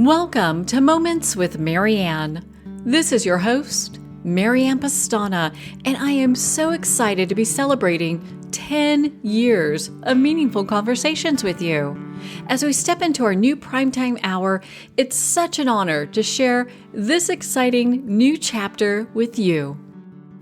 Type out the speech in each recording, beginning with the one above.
Welcome to Moments with Marianne. This is your host, Marianne Pastana, and I am so excited to be celebrating 10 years of meaningful conversations with you. As we step into our new primetime hour, it's such an honor to share this exciting new chapter with you.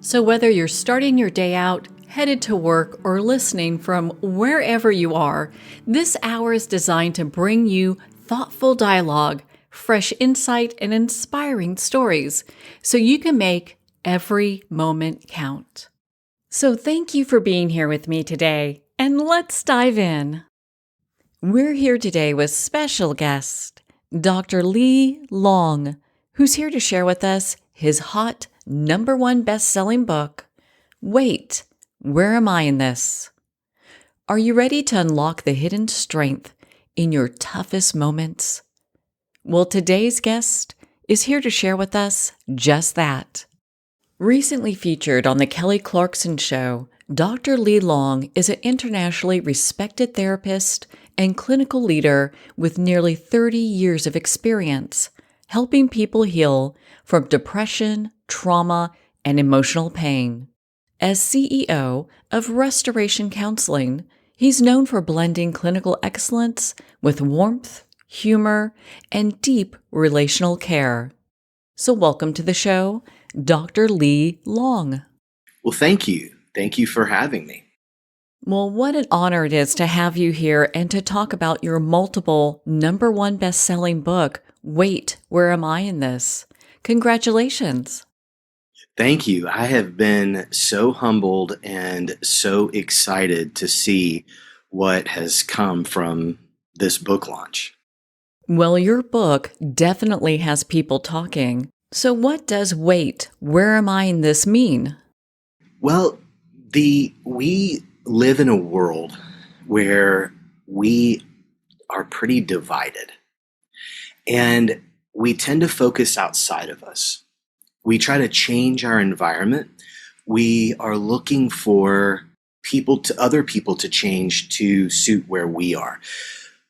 So whether you're starting your day out, headed to work, or listening from wherever you are, this hour is designed to bring you thoughtful dialogue, fresh insight, and inspiring stories so you can make every moment count. So thank you for being here with me today, and let's dive in. We're here today with special guest, Dr. Lee Long, who's here to share with us his hot #1 best-selling book, Wait, Where Am I in This? Are you ready to unlock the hidden strength in your toughest moments? Well, today's guest is here to share with us just that. Recently featured on The Kelly Clarkson Show, Dr. Lee Long is an internationally respected therapist and clinical leader with nearly 30 years of experience helping people heal from depression, trauma, and emotional pain. As CEO of Restoration Counseling, he's known for blending clinical excellence with warmth, humor, and deep relational care. So welcome to the show, Dr. Lee Long. Well, thank you. Thank you for having me. Well, what an honor it is to have you here and to talk about your multiple #1 best-selling book, Wait, Where Am I in This? Congratulations. Thank you. I have been so humbled and so excited to see what has come from this book launch. Well, your book definitely has people talking. So what does Wait, Where Am I in This mean? Well, we live in a world where we are pretty divided, and we tend to focus outside of us. We try to change our environment. We are looking for other people to change to suit where we are.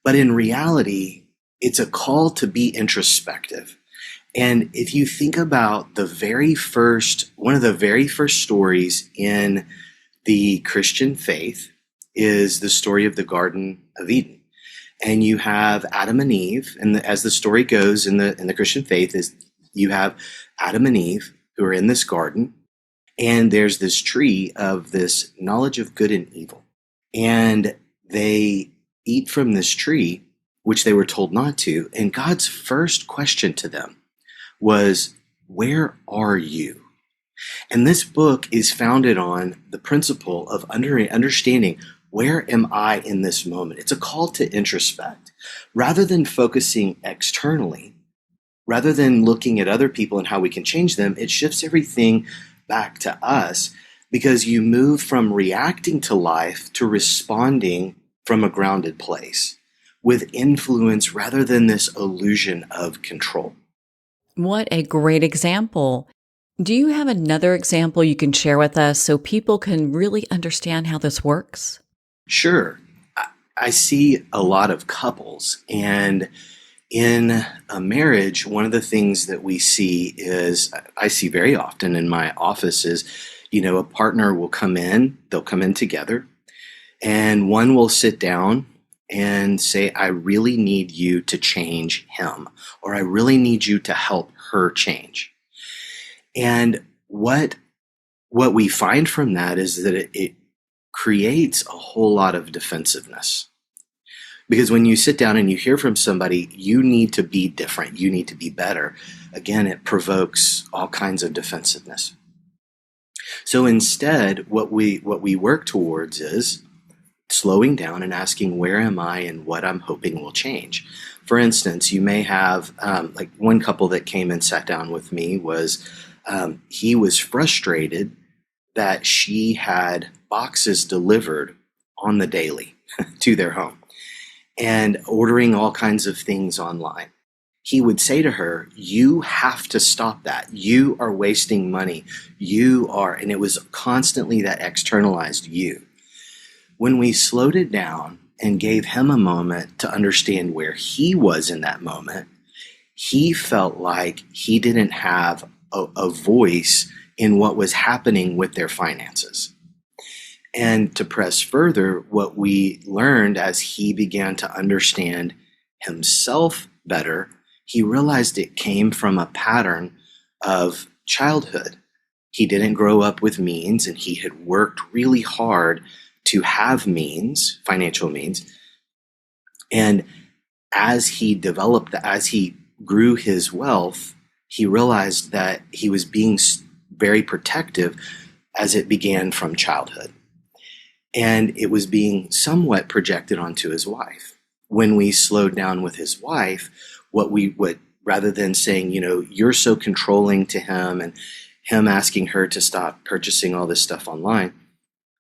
But in reality, it's a call to be introspective. And if you think about one of the very first stories in the Christian faith is the story of the Garden of Eden. And you have Adam and Eve, and as the story goes in the Christian faith is you have Adam and Eve who are in this garden, and there's this tree of this knowledge of good and evil. And they eat from this tree, which they were told not to. And God's first question to them was, where are you? And this book is founded on the principle of understanding, where am I in this moment? It's a call to introspect. Rather than focusing externally, rather than looking at other people and how we can change them, it shifts everything back to us, because you move from reacting to life to responding from a grounded place with influence rather than this illusion of control. What a great example. Do you have another example you can share with us so people can really understand how this works? Sure. I see a lot of couples, and in a marriage, one of the things that I see very often in my office is, a partner will come in, they'll come in together, and one will sit down and say, I really need you to change him, or I really need you to help her change. And what we find from that is that it creates a whole lot of defensiveness. Because when you sit down and you hear from somebody, you need to be different, you need to be better. Again, it provokes all kinds of defensiveness. So instead, what we work towards is slowing down and asking, where am I and what I'm hoping will change. For instance, you may have, like one couple that came and sat down with me was, he was frustrated that she had boxes delivered on the daily to their home and ordering all kinds of things online. He would say to her, you have to stop that. You are wasting money. And it was constantly that externalized you. When we slowed it down and gave him a moment to understand where he was in that moment, he felt like he didn't have a voice in what was happening with their finances. And to press further, what we learned as he began to understand himself better, he realized it came from a pattern of childhood. He didn't grow up with means, and he had worked really hard to have means, financial means. And as he developed, as he grew his wealth, he realized that he was being very protective as it began from childhood. And it was being somewhat projected onto his wife. When we slowed down with his wife, what we would, rather than saying, you're so controlling to him and him asking her to stop purchasing all this stuff online,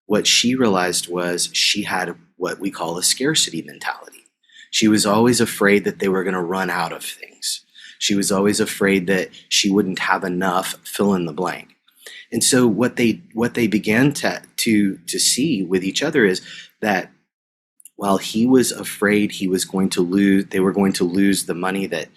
what she realized was she had what we call a scarcity mentality. She was always afraid that they were going to run out of things. She was always afraid that she wouldn't have enough, fill in the blank. And so what they began to see with each other is that while he was afraid they were going to lose the money that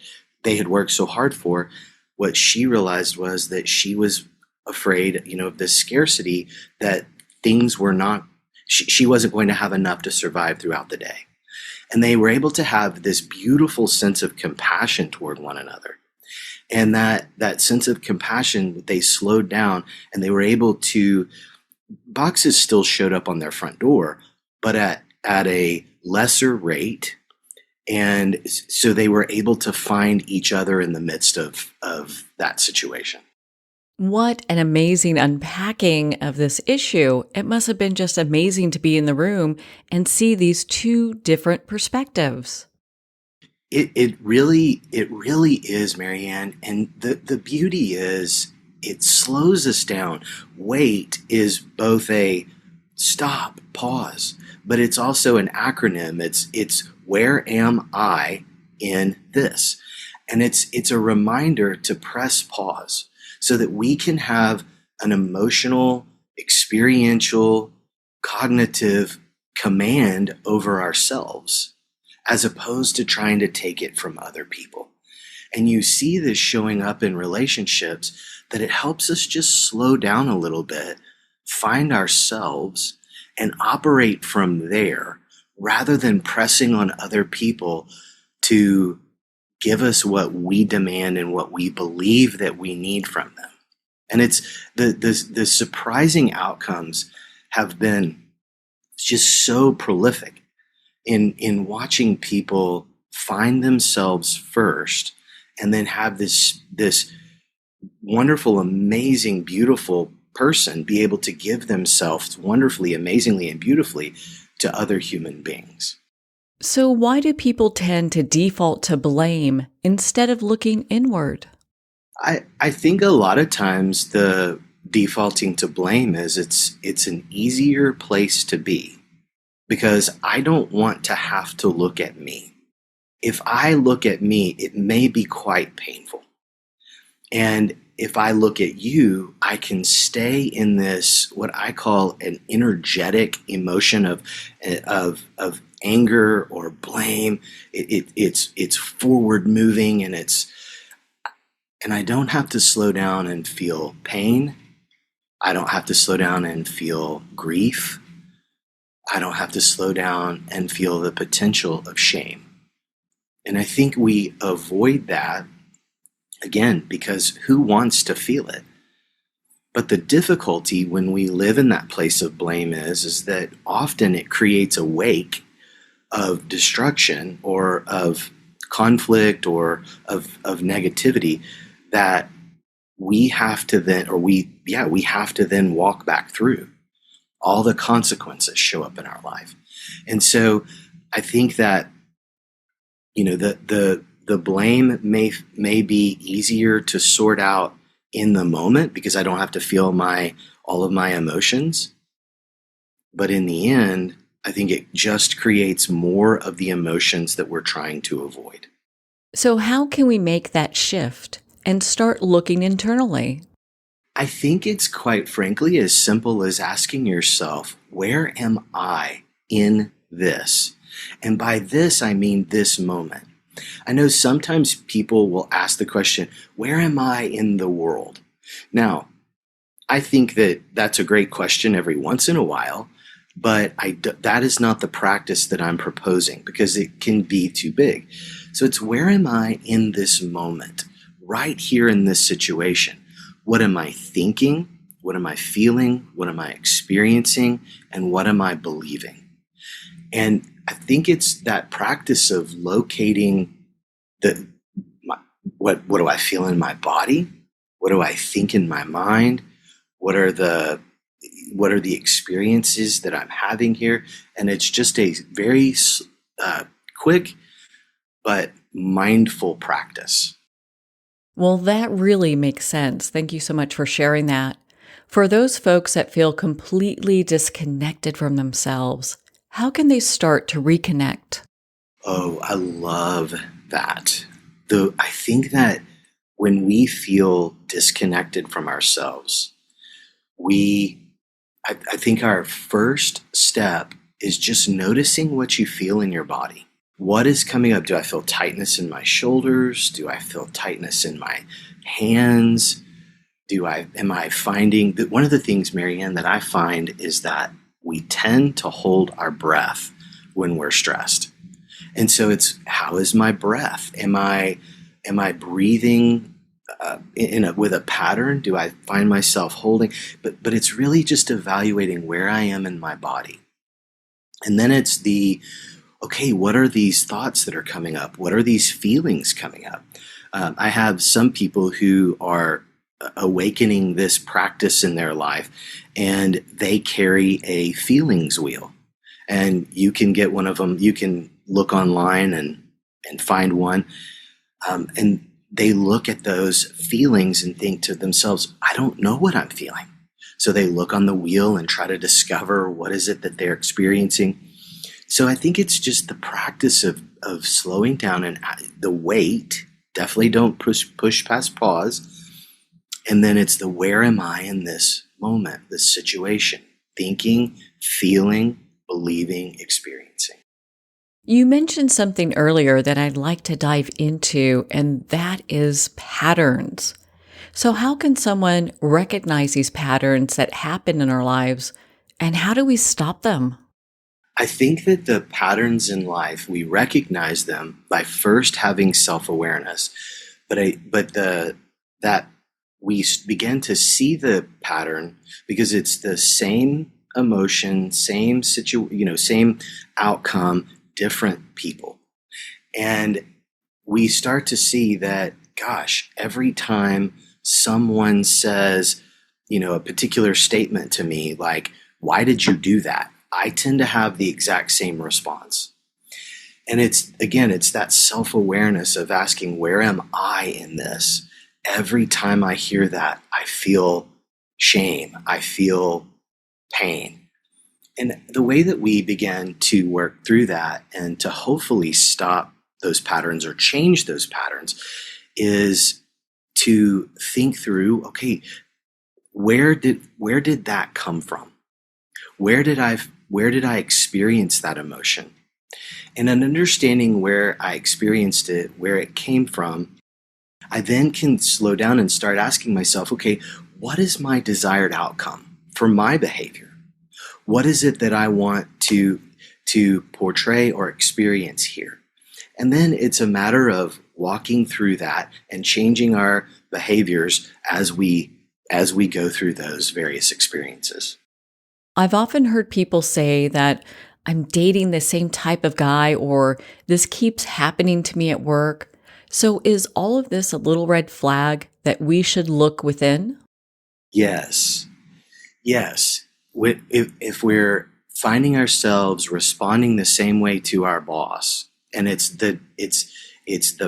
they had worked so hard for, what she realized was that she was afraid, of this scarcity, that things were not, she wasn't going to have enough to survive throughout the day. And they were able to have this beautiful sense of compassion toward one another. And that sense of compassion, they slowed down and they were able to, boxes still showed up on their front door, but at a lesser rate. And so they were able to find each other in the midst of that situation. What an amazing unpacking of this issue. It must have been just amazing to be in the room and see these two different perspectives. It really is, Marianne. And the beauty is it slows us down. Wait is both a stop, pause, but it's also an acronym. It's where am I in this? And it's a reminder to press pause so that we can have an emotional, experiential, cognitive command over ourselves, as opposed to trying to take it from other people. And you see this showing up in relationships, that it helps us just slow down a little bit, find ourselves, and operate from there rather than pressing on other people to give us what we demand and what we believe that we need from them. And it's the surprising outcomes have been just so prolific in watching people find themselves first and then have this wonderful, amazing, beautiful person be able to give themselves wonderfully, amazingly, and beautifully to other human beings. So why do people tend to default to blame instead of looking inward? I think a lot of times the defaulting to blame is it's an easier place to be, because I don't want to have to look at me. If I look at me, it may be quite painful. And if I look at you, I can stay in this, what I call an energetic emotion of anger or blame. It's forward moving, and I don't have to slow down and feel pain. I don't have to slow down and feel grief. I don't have to slow down and feel the potential of shame. And I think we avoid that, again, because who wants to feel it? But the difficulty when we live in that place of blame is that often it creates a wake of destruction or of conflict or of negativity that we have to then walk back through. All the consequences show up in our life. And so I think that, the blame may be easier to sort out in the moment because I don't have to feel all of my emotions. But in the end, I think it just creates more of the emotions that we're trying to avoid. So how can we make that shift and start looking internally? I think it's quite frankly as simple as asking yourself, where am I in this? And by this, I mean this moment. I know sometimes people will ask the question, where am I in the world? Now, I think that that's a great question every once in a while, but that is not the practice that I'm proposing because it can be too big. So it's where am I in this moment, right here in this situation? What am I thinking? What am I feeling? What am I experiencing? And what am I believing? And I think it's that practice of locating the what do I feel in my body? What do I think in my mind? What are the experiences that I'm having here? And it's just a very quick but mindful practice. Well, that really makes sense. Thank you so much for sharing that. For those folks that feel completely disconnected from themselves, how can they start to reconnect? Oh, I love that. I think that when we feel disconnected from ourselves, I think our first step is just noticing what you feel in your body. What is coming up? Do I feel tightness in my shoulders? Do I feel tightness in my hands? Am I finding that one of the things, Marianne, that I find is that we tend to hold our breath when we're stressed. And so it's, how is my breath? Am I breathing with a pattern? Do I find myself holding? But it's really just evaluating where I am in my body. And then it's okay, what are these thoughts that are coming up? What are these feelings coming up? I have some people who are awakening this practice in their life, and they carry a feelings wheel. And you can get one of them. You can look online and find one. And they look at those feelings and think to themselves, I don't know what I'm feeling. So they look on the wheel and try to discover what is it that they're experiencing. So I think it's just the practice of slowing down and the wait. Definitely don't push past pause. And then it's the where am I in this moment, this situation? Thinking, feeling, believing, experiencing. You mentioned something earlier that I'd like to dive into, and that is patterns. So, how can someone recognize these patterns that happen in our lives, and how do we stop them? I think that the patterns in life, we recognize them by first having self-awareness, that we begin to see the pattern because it's the same emotion, same same outcome, different people. And we start to see that, gosh, every time someone says, a particular statement to me, like, why did you do that? I tend to have the exact same response. And it's that self-awareness of asking, where am I in this? Every time I hear that, I feel shame. I feel pain. And the way that we begin to work through that and to hopefully stop those patterns or change those patterns is to think through, okay, where did that come from? Where did I experience that emotion? And in understanding where I experienced it, where it came from, I then can slow down and start asking myself, okay, what is my desired outcome for my behavior? What is it that I want to portray or experience here? And then it's a matter of walking through that and changing our behaviors as we go through those various experiences. I've often heard people say that I'm dating the same type of guy, or this keeps happening to me at work. So is all of this a little red flag that we should look within? Yes. If we're finding ourselves responding the same way to our boss, and it's the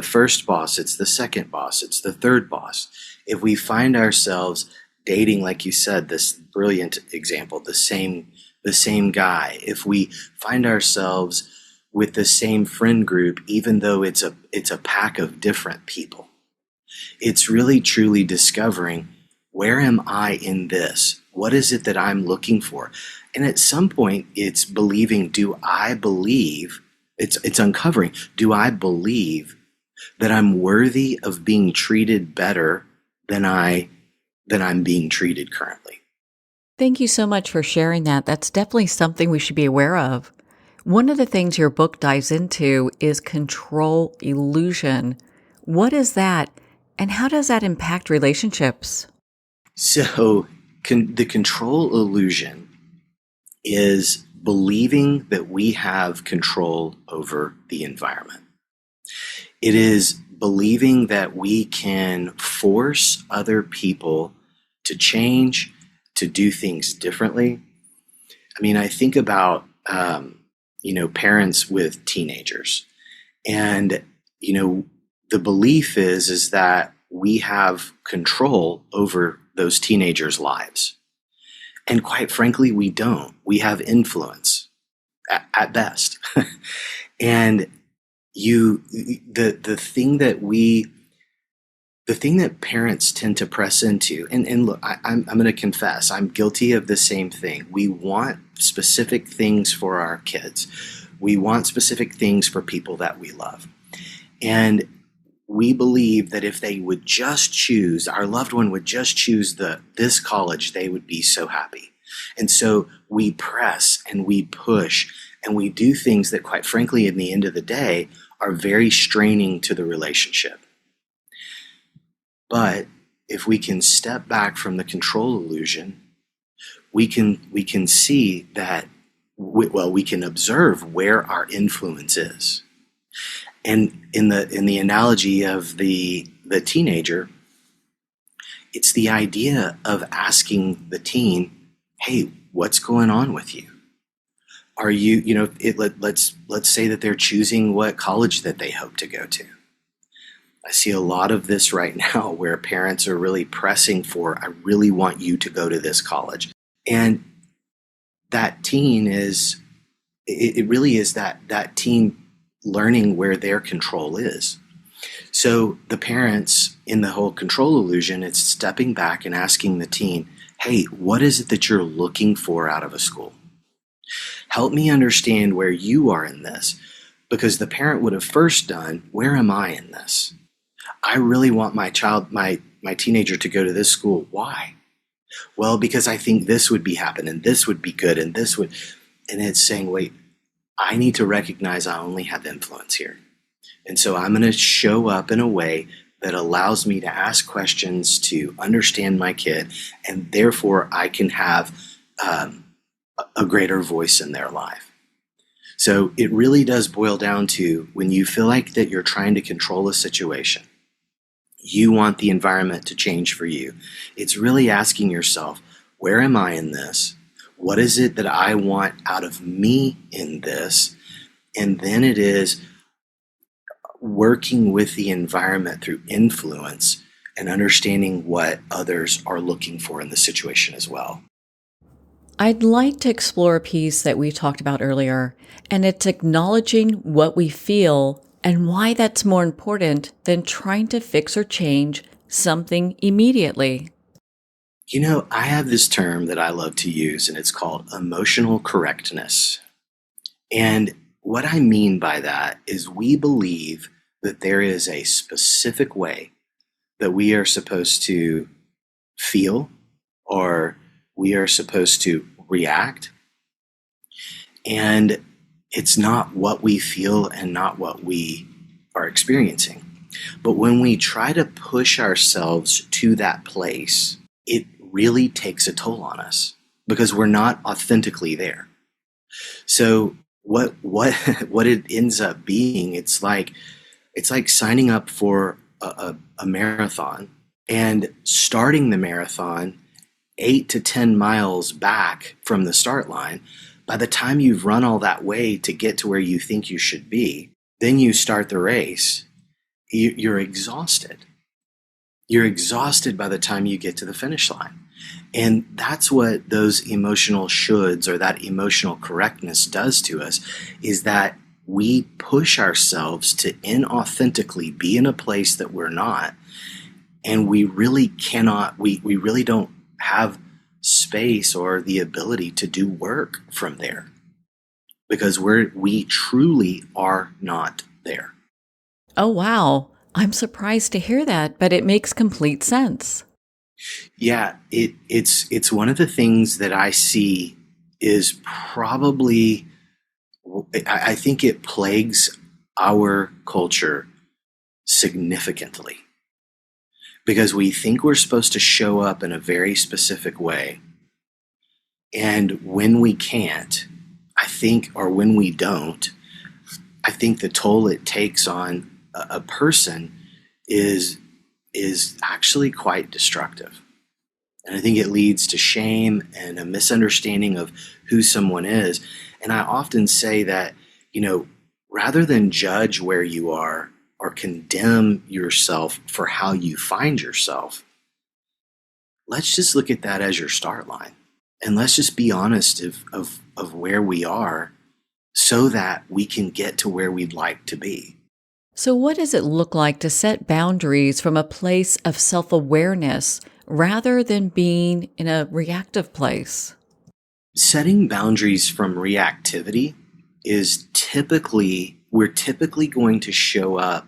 first boss, it's the second boss, it's the third boss. If we find ourselves dating, like you said, this brilliant example, the same guy, if we find ourselves with the same friend group, even though it's a pack of different people, it's really truly discovering, where am I in this? What is it that I'm looking for? And at some point, it's believing, it's uncovering, do I believe that I'm worthy of being treated better than I'm being treated currently. Thank you so much for sharing that. That's definitely something we should be aware of. One of the things your book dives into is control illusion. What is that, and how does that impact relationships? So, the control illusion is believing that we have control over the environment. It is believing that we can force other people to change, to do things differently. I mean, I think about, parents with teenagers, and, the belief is that we have control over those teenagers' lives. And quite frankly, we don't. We have influence at best. And you, the thing that parents tend to press into, and look, I'm going to confess, I'm guilty of the same thing. We want specific things for our kids. We want specific things for people that we love. And we believe that if they would just choose, our loved one would just choose this college, they would be so happy. And so we press and we push and we do things that, quite frankly, in the end of the day, are very straining to the relationship. But if we can step back from the control illusion, we can see that, we can observe where our influence is. And in the analogy of the teenager, it's the idea of asking the teen, "Hey, what's going on with you? Are you, let's say that they're choosing what college that they hope to go to." I see a lot of this right now where parents are really pressing for, "I really want you to go to this college." And that teen it really is that teen learning where their control is. So the parents, in the whole control illusion, it's stepping back and asking the teen, "Hey, what is it that you're looking for out of a school? Help me understand where you are in this." Because the parent would have first done, "Where am I in this? I really want my child, my teenager to go to this school. Why?" "Well, because I think this would be happening, this would be good, and this would," and it's saying, "Wait, I need to recognize I only have influence here. And so I'm going to show up in a way that allows me to ask questions, to understand my kid, and therefore I can have a greater voice in their life." So it really does boil down to, when you feel like that you're trying to control a situation, you want the environment to change for you. It's really asking yourself, where am I in this? What is it that I want out of me in this? And then it is working with the environment through influence and understanding what others are looking for in the situation as well. I'd like to explore a piece that we talked about earlier, and it's acknowledging what we feel and why that's more important than trying to fix or change something immediately. I have this term that I love to use, and it's called emotional correctness. And what I mean by that is, we believe that there is a specific way that we are supposed to feel, or we are supposed to react. And it's not what we feel and not what we are experiencing. But when we try to push ourselves to that place, it really takes a toll on us because we're not authentically there. So what what it ends up being, it's like signing up for a marathon and starting the marathon 8 to 10 miles back from the start line. By the time you've run all that way to get to where you think you should be, then you start the race. You're exhausted. You're exhausted by the time you get to the finish line. And that's what those emotional shoulds, or that emotional correctness, does to us, is that we push ourselves to inauthentically be in a place that we're not. And we really cannot, we really don't have space or the ability to do work from there because we truly are not there. Oh, wow. I'm surprised to hear that, but it makes complete sense. Yeah, it's one of the things that I see is probably I think it plagues our culture significantly because we think we're supposed to show up in a very specific way. And when we can't, I think, or when we don't, I think the toll it takes on a person is actually quite destructive. And I think it leads to shame and a misunderstanding of who someone is. And I often say that, rather than judge where you are or condemn yourself for how you find yourself, let's just look at that as your start line. And let's just be honest of where we are so that we can get to where we'd like to be. So, what does it look like to set boundaries from a place of self awareness rather than being in a reactive place? Setting boundaries from reactivity we're typically going to show up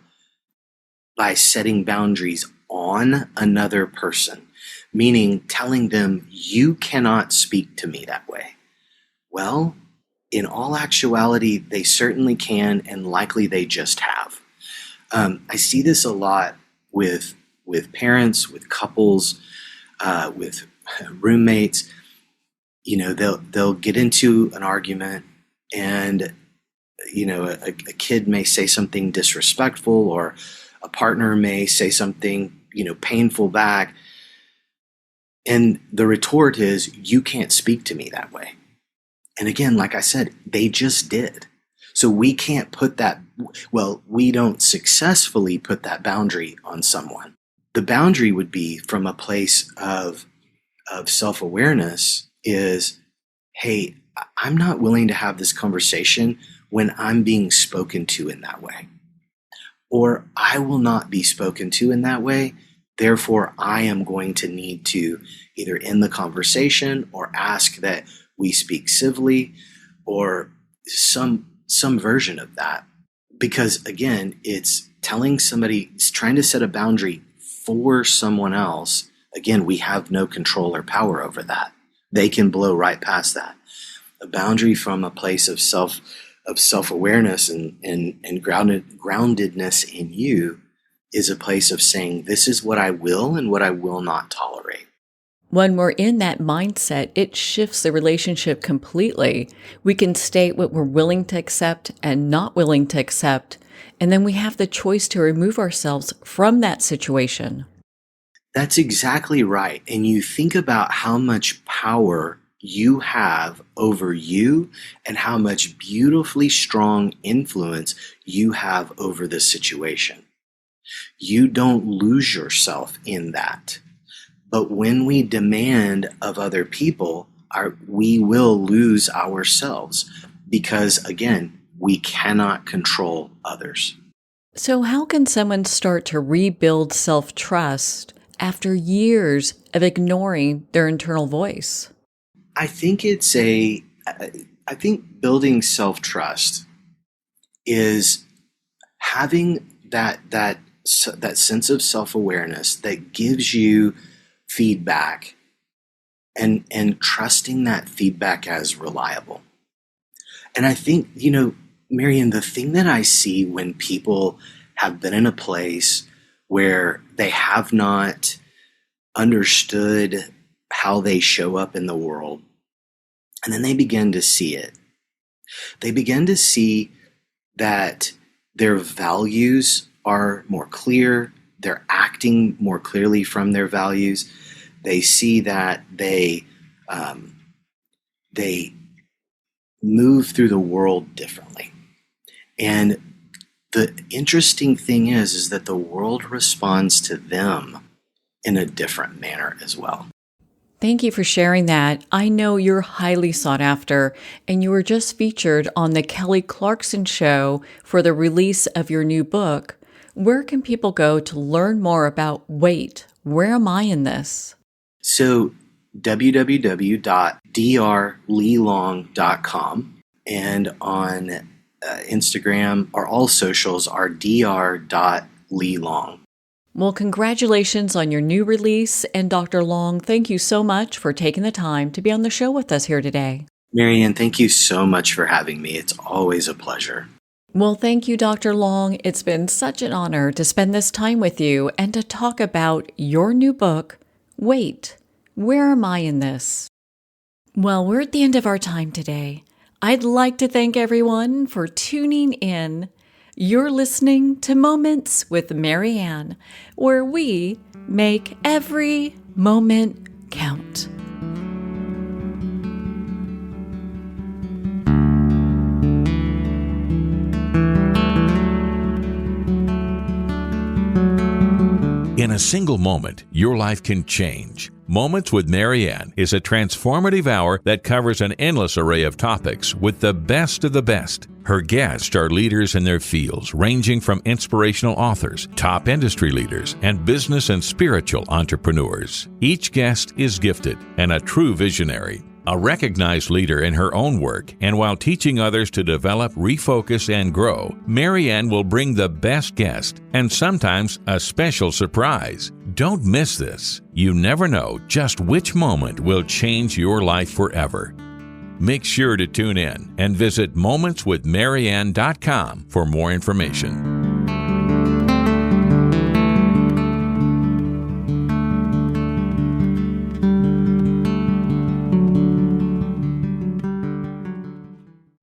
by setting boundaries on another person, meaning telling them, you cannot speak to me that way. Well, in all actuality, they certainly can, and likely they just have. I see this a lot with parents, with couples, with roommates. They'll get into an argument, and a kid may say something disrespectful, or a partner may say something painful back, and the retort is, "You can't speak to me that way." And again, like I said, they just did. So we can't we don't successfully put that boundary on someone. The boundary would be from a place of self-awareness is, hey, I'm not willing to have this conversation when I'm being spoken to in that way. Or I will not be spoken to in that way. Therefore, I am going to need to either end the conversation or ask that we speak civilly or some version of that. Because again, it's telling somebody, it's trying to set a boundary for someone else. Again, we have no control or power over that. They can blow right past that. A boundary from a place of self-awareness and groundedness in you is a place of saying, this is what I will and what I will not tolerate. When we're in that mindset, it shifts the relationship completely. We can state what we're willing to accept and not willing to accept, and then we have the choice to remove ourselves from that situation. That's exactly right. And you think about how much power you have over you and how much beautifully strong influence you have over the situation. You don't lose yourself in that. But when we demand of other people, we will lose ourselves because, again, we cannot control others. So, how can someone start to rebuild self-trust after years of ignoring their internal voice? I think I think building self-trust is having that sense of self-awareness that gives you feedback and trusting that feedback as reliable. And I think, Marian, the thing that I see when people have been in a place where they have not understood how they show up in the world, and then they begin to see it. They begin to see that their values are more clear. They're acting more clearly from their values. They see that they move through the world differently. And the interesting thing is that the world responds to them in a different manner as well. Thank you for sharing that. I know you're highly sought after, and you were just featured on the Kelly Clarkson Show for the release of your new book. Where can people go to learn more about wait, where am I in this? So www.drlelong.com, and on Instagram, or all socials are dr.leelong. Well, congratulations on your new release. And Dr. Long, thank you so much for taking the time to be on the show with us here today. Marianne, thank you so much for having me. It's always a pleasure. Well, thank you, Dr. Long. It's been such an honor to spend this time with you and to talk about your new book, Wait, Where Am I in This? Well, we're at the end of our time today. I'd like to thank everyone for tuning in. You're listening to Moments with Marianne, where we make every moment count. In a single moment, your life can change. Moments with Marianne is a transformative hour that covers an endless array of topics with the best of the best. Her guests are leaders in their fields, ranging from inspirational authors, top industry leaders, and business and spiritual entrepreneurs. Each guest is gifted and a true visionary, a recognized leader in her own work, and while teaching others to develop, refocus, and grow, Marianne will bring the best guest and sometimes a special surprise. Don't miss this. You never know just which moment will change your life forever. Make sure to tune in and visit momentswithmarianne.com for more information.